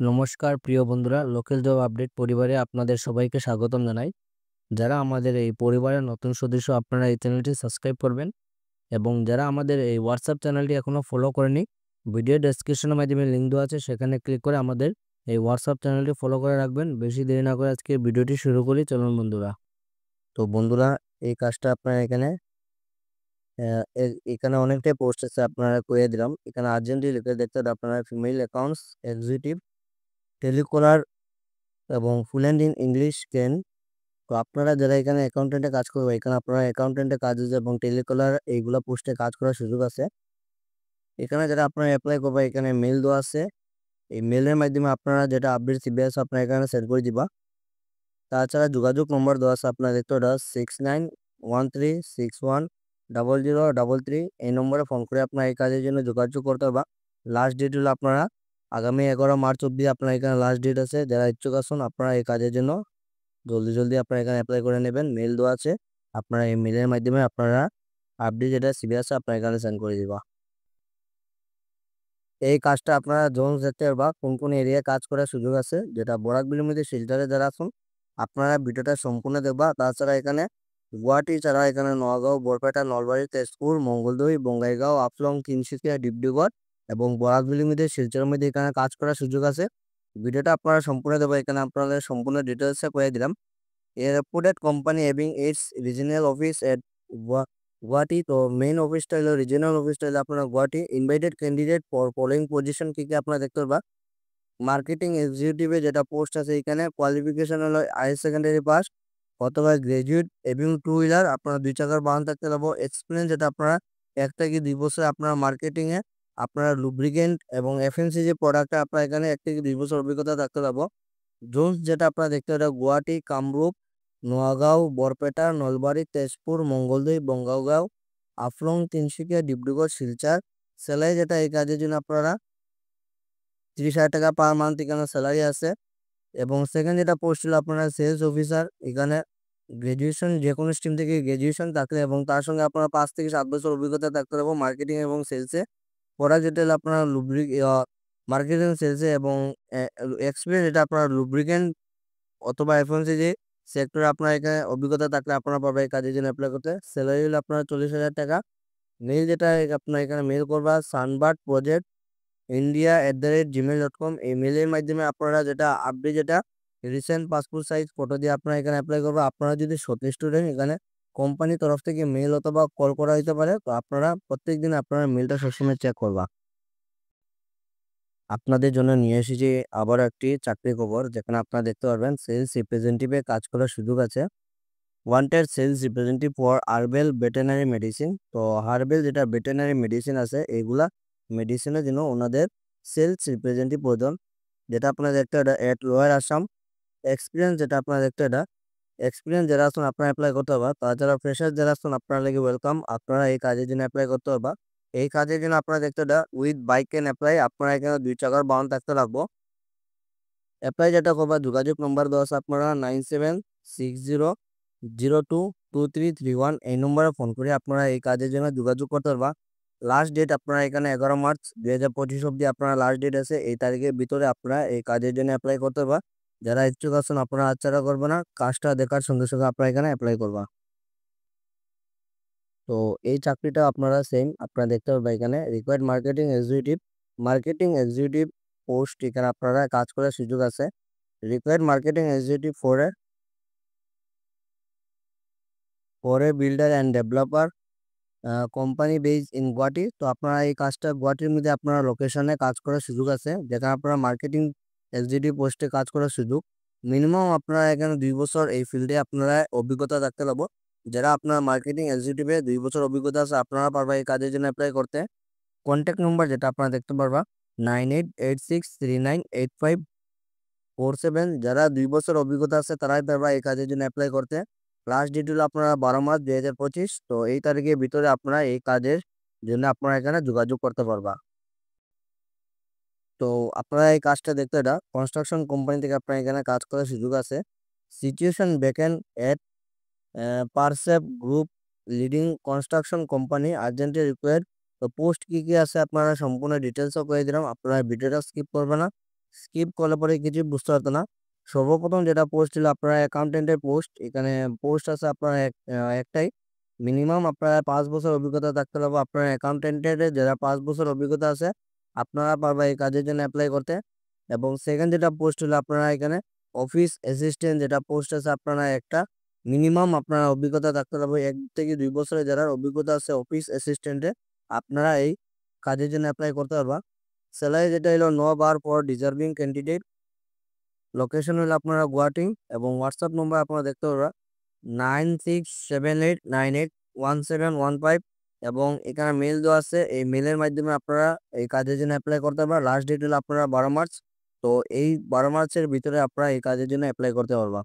নমস্কার প্রিয় বন্ধুরা, লোকাল জব আপডেট পরিবারে আপনাদের সবাইকে স্বাগতম জানাই। যারা আমাদের এই পরিবারের নতুন সদস্য, আপনারা এই চ্যানেলটি সাবস্ক্রাইব করবেন এবং যারা আমাদের এই হোয়াটসঅ্যাপ চ্যানেলটি এখনও ফলো করেনি, ভিডিও ডেসক্রিপশনের মাধ্যমে লিঙ্ক দেওয়া আছে, সেখানে ক্লিক করে আমাদের এই হোয়াটসঅ্যাপ চ্যানেলটি ফলো করে রাখবেন। বেশি দেরি না করে আজকে ভিডিওটি শুরু করি, চলুন বন্ধুরা। তো বন্ধুরা, এই কাজটা আপনারা এখানে অনেকটাই পোস্ট আছে, আপনারা করে দিলাম। এখানে আর্জেন্টলি লিখে দেখতে হবে আপনারা ফিমেল অ্যাকাউন্টস এক্সিকিউটিভ টেলিকলার এবং ফ্লুয়েন্ট ইন ইংলিশ ক্যান। তো আপনারা যারা এখানে অ্যাকাউন্টেন্টে কাজ করবে, এখানে আপনারা অ্যাকাউন্টেন্টে কাজ এবং টেলিকলার এইগুলা পোস্টে কাজ করার সুযোগ আছে। এখানে যারা আপনারা অ্যাপ্লাই করবে, এখানে মেল দেওয়া আছে। এই মেলের মাধ্যমে আপনারা যেটা আপডেট সিবি আছে আপনারা এখানে সেন্ড করে দিবা। তাছাড়া যোগাযোগ নম্বর দেওয়া আছে, আপনারা দেখতে পারেন 6913610033। এই নম্বরে ফোন করে আপনার এই কাজের জন্য যোগাযোগ করতে হবে। লাস্ট ডেট হলো আপনারা আগামী 11 মার্চ অব্দি আপনার এখানে লাস্ট ডেট আছে। যারা ইচ্ছুক আছেন আপনারা এই কাজের জন্য জলদি আপনারা এখানে অ্যাপ্লাই করে নেবেন। মেল দেওয়া আছে, আপনারা এই মেলের মাধ্যমে আপনারা আপডেট যেটা সিবি আছে আপনারা এখানে সেন্ড করে দিবা। এই কাজটা আপনারা জোন সেক্টর বা কোন কোন এরিয়ায় কাজ করার সুযোগ আছে, যেটা বরাকবিলের মধ্যে শিলচরে যারা আছেন আপনারা ভিডিওটা সম্পূর্ণ দেখবা। তাছাড়া এখানে গুয়াহাটি ছাড়া এখানে নগাঁও, বরপেটা, নলবাড়ি, তেজপুর, মঙ্গলদৈ, বঙ্গাইগাঁও, আফলং, তিনসুকিয়া, ডিব্রুগড় এবং বরাকবিলের মধ্যে শিলচরের মধ্যে এখানে কাজ করার সুযোগ আছে। ভিডিওটা আপনারা সম্পূর্ণ দেবো, এখানে আপনাদের সম্পূর্ণ ডিটেলসে করে দিলাম। A reputed company having its regional office at Guwahati. তো মেইন অফিসটা হলো রিজিওনাল অফিসটা হলো আপনার Guwahati. Invited candidate for following position কি কি আপনারা দেখতে পারবা। মার্কেটিং এক্সিকিউটিভে যেটা পোস্ট আছে, এখানে কোয়ালিফিকেশন হলো হায়ার সেকেন্ডারি পাস অথবা গ্রাজুয়েট এবং 2 হুইলার আপনারা 2 চাকার বাহন থাকতে পারবো। এক্সপিরিয়েন্স যেটা আপনারা 1 থেকে 2 বছর আপনারা মার্কেটিংয়ে আপনারা লুব্রিকেন্ট এবং এফএমসিজি প্রোডাক্টে আপনারা এখানে 1 থেকে 2 বছর অভিজ্ঞতা থাকতে পারবো। জোনস যেটা আপনারা দেখতে পারেন গুয়াহাটি, কামরূপ, নোয়াগাঁও, বরপেটা, নলবাড়ি, তেজপুর, মঙ্গলদৈ, বঙ্গাইগাঁও, আফলং, তিনসুকিয়া, ডিব্রুগড়, শিলচর। স্যালারি যেটা এই কাজের জন্য আপনারা 30,000 টাকা পার মান্থ এখানে স্যালারি আছে। এবং সেকেন্ড যেটা পোস্ট হলো আপনারা সেলস অফিসার। এখানে গ্র্যাজুয়েশন, যে কোনো স্ট্রিম থেকে গ্র্যাজুয়েশন থাকলে এবং তার সঙ্গে আপনারা 5 থেকে 7 বছর অভিজ্ঞতা থাকতে হবে মার্কেটিং এবং সেলসে। প্রোডাক্ট যেটা হলো আপনারা মার্কেটিং, সেলসে এবং এক্সপিরিয়েন্স যেটা আপনারা লুব্রিকেন্ট অথবা এফএমসিজি সেক্টরে আপনার এখানে অভিজ্ঞতা থাকলে আপনারা পাবেন এই কাজের জন্য অ্যাপ্লাই করতে। স্যালারি হলো আপনার 40,000 টাকা। মেল যেটা আপনার এখানে মেল করবা সানবার্ড প্রজেক্ট india@gmail.com। এই মেলের মাধ্যমে আপনারা যেটা আপডেট যেটা রিসেন্ট পাসপোর্ট সাইজ ফটো দিয়ে আপনারা এখানে অ্যাপ্লাই করবেন। আপনারা যদি সত্যি স্টুডেন্ট, এখানে কোম্পানির তরফ থেকে মেল অথবা কল করা হতে পারে। তো আপনারা প্রত্যেক দিন আপনারা মেলটা সবসময় চেক করবা। আপনাদের জন্য নিয়ে এসেছি আবার একটি চাকরি খবর, যেখানে আপনারা দেখতে পারবেন সেলস রিপ্রেজেন্টেটিভে কাজ করার সুযোগ আছে। Wanted sales representative for herbal veterinary medicine. তো হার্বেল যেটা ভেটেনারি মেডিসিন আছে, এইগুলা মেডিসিনের জন্য ওনাদের সেলস রিপ্রেজেন্টেটিভ প্রয়োজন। যেটা আপনারা দেখতে এট লোয়ার আসাম। এক্সপিরিয়েন্স যেটা আপনারা দেখতে এক্সপিরিয়েন্স যারা আসুন আপনারা অ্যাপ্লাই করতে পারবা। তাছাড়া ফ্রেশার যারা আসুন আপনারা লাগে ওয়েলকাম, আপনারা এই কাজের জন্য অ্যাপ্লাই করতে পারবা। এই কাজের জন্য আপনারা দেখতে উইথ বাইক ক্যান অ্যাপ্লাই। আপনারা এখানে 2 চাকার বাহন থাকতে লাগবো। অ্যাপ্লাই যেটা করবা, যোগাযোগ নম্বর দেওয়া আছে আপনারা 9760022331। এই নম্বরে ফোন করে আপনারা এই কাজের জন্য যোগাযোগ করতে পারবা। লাস্ট ডেট আপনারা এখানে 11 মার্চ 2025 অব্দি আপনারা লাস্ট ডেট আছে। এই তারিখের ভিতরে আপনারা এই কাজের জন্য অ্যাপ্লাই করতে পারবা। যারা ইচ্ছুক আছেন আপনারা আচ্ছাড়া করবে না, কাজটা দেখার সঙ্গে সঙ্গে আপনারা এখানে অ্যাপ্লাই করবা। তো এই চাকরিটা আপনারা সেম আপনারা দেখতে পারবেন এখানে রিকোয়ার্ড মার্কেটিং এক্সিকিউটিভ পোস্ট। এখানে আপনারা কাজ করার সুযোগ আছে। Required marketing executive for a builder and developer company base in Guwahati. তো আপনারা এই কাজটা গুয়াহাটির মধ্যে আপনারা লোকেশনে কাজ করার সুযোগ আছে, যেখানে আপনারা মার্কেটিং এক্সিকিউটিভ পোস্টে কাজ করার সুযোগ। মিনিমাম আপনারা এখানে 2 বছর এই ফিল্ডে আপনারা অভিজ্ঞতা থাকতে পারবো। যারা আপনার মার্কেটিং এক্সিকিউটিভে 2 বছর অভিজ্ঞতা আছে আপনারা পারবা এই কাজের জন্য অ্যাপ্লাই করতে। কন্ট্যাক্ট নম্বর যেটা আপনারা দেখতে পারবা 9886398547। যারা 2 বছর অভিজ্ঞতা আছে তারাই পারবা এই কাজের জন্য অ্যাপ্লাই করতে। লাস্ট ডেট হলো আপনারা 12 মার্চ 2025। তো এই তারিখের ভিতরে আপনারা এই কাজের জন্য আপনারা এখানে যোগাযোগ করতে পারবা। তো আপনারা এই কাজটা দেখতে কনস্ট্রাকশন কোম্পানি থেকে আপনারা এখানে কাজ করার সুযোগ আছে। সিচুয়েশন ভ্যাকেন্ট এট পারসেপ group leading construction company urgently required. তো পোস্ট কি কি আছে আপনারা সম্পূর্ণ ডিটেলসও করে দিলাম, আপনারা ভিডিওটা স্কিপ করবে না, স্কিপ করলে পরে কিছু বুঝতে পারতো না। সর্বপ্রথম যেটা পোস্ট ছিল আপনার অ্যাকাউন্টেন্টের পোস্ট, এখানে পোস্ট আছে আপনার একটাই। মিনিমাম আপনার 5 বছর অভিজ্ঞতা থাকতে হবে। আপনার অ্যাকাউন্টেন্টের যারা 5 বছর অভিজ্ঞতা আছে আপনারা পারবে এই কাজের জন্য অ্যাপ্লাই করতে। এবং সেকেন্ড যেটা পোস্ট হলো আপনারা এখানে অফিস অ্যাসিস্ট্যান্ট যেটা পোস্ট আছে আপনারা একটা। মিনিমাম আপনার অভিজ্ঞতা থাকতে হবে 1 থেকে 2 বছরের যারা অভিজ্ঞতা আছে অফিস অ্যাসিস্ট্যান্টে, আপনারা এই কাজের জন্য অ্যাপ্লাই করতে পারবা। স্যালারি যেটা হলো 9 বার ফর ডিজার্ভিং ক্যান্ডিডেট। লোকেশন হলো আপনারা গুয়াহাটি এবং হোয়াটসঅ্যাপ নম্বর আপনারা দেখতে পারবা 9678981715 এবং এখানে মেল দেওয়া আছে। এই মেলের মাধ্যমে আপনারা এই কাজের জন্য অ্যাপ্লাই করতে পারবা। লাস্ট ডেট হলো আপনারা 12 মার্চ। তো এই 12 মার্চের ভিতরে আপনারা এই কাজের জন্য অ্যাপ্লাই করতে পারবা।